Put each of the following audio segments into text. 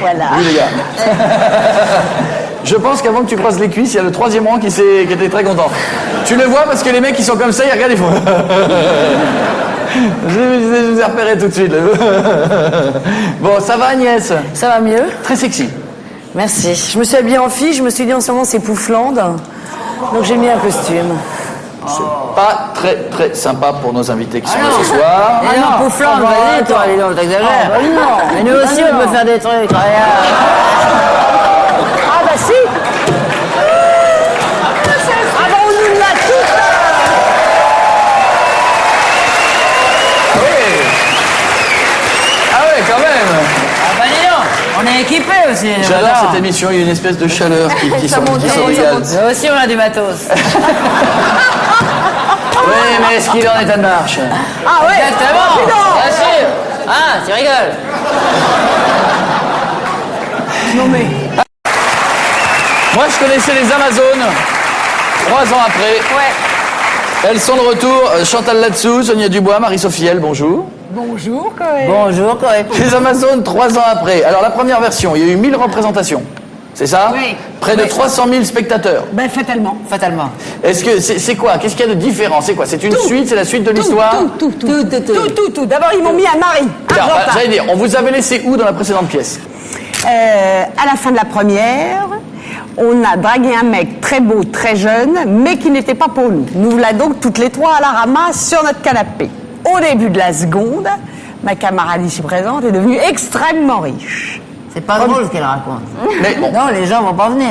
Voilà. Oui, les gars. Je pense qu'avant que tu croises les cuisses, il y a le troisième rang qui était très content. Tu le vois parce que les mecs qui sont comme ça, ils regardent, ils font... Je vous ai repéré tout de suite. Bon, ça va Agnès? Ça va mieux? Très sexy. Merci. Je me suis habillée en fille, je me suis dit en ce moment c'est Pouflande, donc j'ai mis un costume. C'est pas très sympa pour nos invités qui sont là ce soir. Ah non, Pouflande, vas-y, toi, allez donc, t'exagères. Non. Mais nous aussi, on peut faire des trucs. Regarde. Ah bah si. Ah bah on nous l'a tout. Ah ouais, quand même. Ah bah dis donc, on est équipés aussi. J'adore cette émission, il y a une espèce de chaleur qui s'en régale. Nous aussi, on a du matos. Oui, mais est-ce qu'il est en état de marche? Ah ouais. Exactement, bien sûr. Ah, tu rigoles. Non mais. Moi, je connaissais les Amazones. 3 ans après. Ouais. Elles sont de retour. Chantal Latsou, Sonia Dubois, Marie-Sophie L, bonjour. Bonjour Coé. Bonjour, Coé. Les Amazones, 3 ans après. Alors, la première version, il y a eu 1000 représentations. C'est ça? Oui. Près de 300 000 spectateurs. Ben fatalement. Fatalement. Est-ce que c'est quoi? Qu'est-ce qu'il y a de différent? C'est quoi? C'est une suite? C'est la suite de l'histoire? Tout. D'abord ils m'ont mis un mari. Alors, j'allais dire, on vous avait laissé où dans la précédente pièce? À la fin de la première, on a dragué un mec très beau, très jeune, mais qui n'était pas pour nous. Nous voilà donc toutes les trois à la ramasse sur notre canapé. Au début de la seconde, ma camarade ici présente est devenue extrêmement riche. C'est pas drôle ce qu'elle raconte. Mais bon. Non, les gens vont pas venir.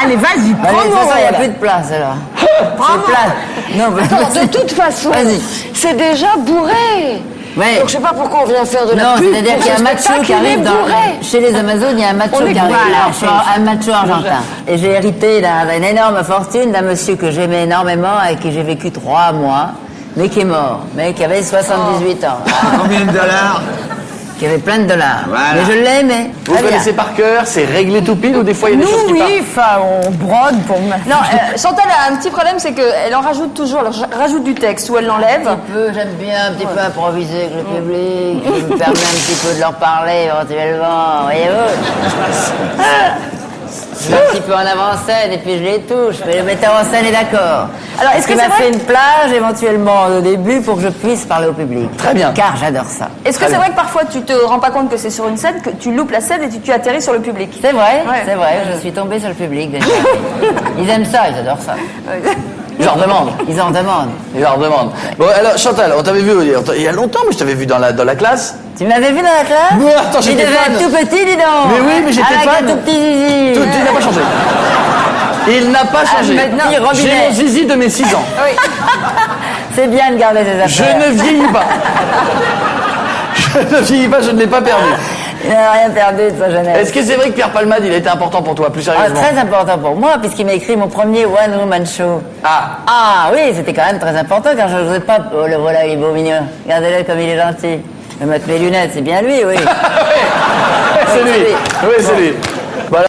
Allez, vas-y, Bah, prends de toute mon façon, il n'y a rôle. plus de place alors. C'est plat. Non, bah, De toute façon, Vas-y. c'est déjà bourré. Ouais. Donc je sais pas pourquoi on vient faire de la Non, pub. c'est-à-dire pour qu'il y a ce un macho spectacle, qui il est arrive bourré. chez les Amazones, il y a un macho On est qui arrive, voilà, un macho argentin. Et j'ai hérité d'une énorme fortune d'un monsieur que j'aimais énormément, avec qui j'ai vécu 3 mois, mais qui est mort, mais qui avait 78 ans. Combien de dollars? Qui avait plein de dollars. Voilà. Mais je l'aimais. Vous connaissez par cœur? C'est réglé tout pile ou des fois il y a des choses Nous, qui partent? oui, enfin, on brode pour... Non, Chantal a un petit problème, c'est qu'elle en rajoute toujours, elle rajoute du texte ou elle l'enlève. J'aime bien un petit peu improviser avec le public, je me permets un petit peu de leur parler éventuellement, voyez-vous. Je vais un petit peu en avant-scène et puis je les touche, mais le metteur en scène est d'accord. Alors, est-ce que Il c'est m'a vrai fait une plage éventuellement au début pour que je puisse parler au public. Très bien. Car j'adore ça. Est-ce que c'est vrai que parfois tu te rends pas compte que c'est sur une scène, que tu loupes la scène et tu atterris sur le public? C'est vrai, Ouais. c'est vrai, je suis tombée sur le public déjà. Ils aiment ça, ils adorent ça. Je leur demande. Ils en demandent. Je leur demande. Bon, alors, Chantal, on t'avait vu il y a longtemps, mais je t'avais vu dans la classe. Tu m'avais vu dans la classe? Ouais, attends, Il j'étais devait fan. être tout petit, dis donc. Mais oui, mais j'étais Avec fan. un tout petit zizi. Tout, il n'a pas changé. Il n'a pas changé. maintenant, J'ai robinet. mon zizi de mes 6 ans. C'est bien de garder ses Je affaires. ne vieillis pas. Je ne vieillis pas, je ne l'ai pas perdu. Il n'a rien perdu de sa jeunesse. Est-ce que c'est vrai que Pierre Palmade, il a été important pour toi, plus Ah, sérieusement? très important pour moi, puisqu'il m'a écrit mon premier one-woman show. Ah oui, c'était quand même très important, car je ne jouais pas... Oh, le voilà, il est beau mignon. Regardez-le comme il est gentil. Je vais mettre mes lunettes, c'est bien lui, oui. C'est lui. Oui, c'est lui. Voilà.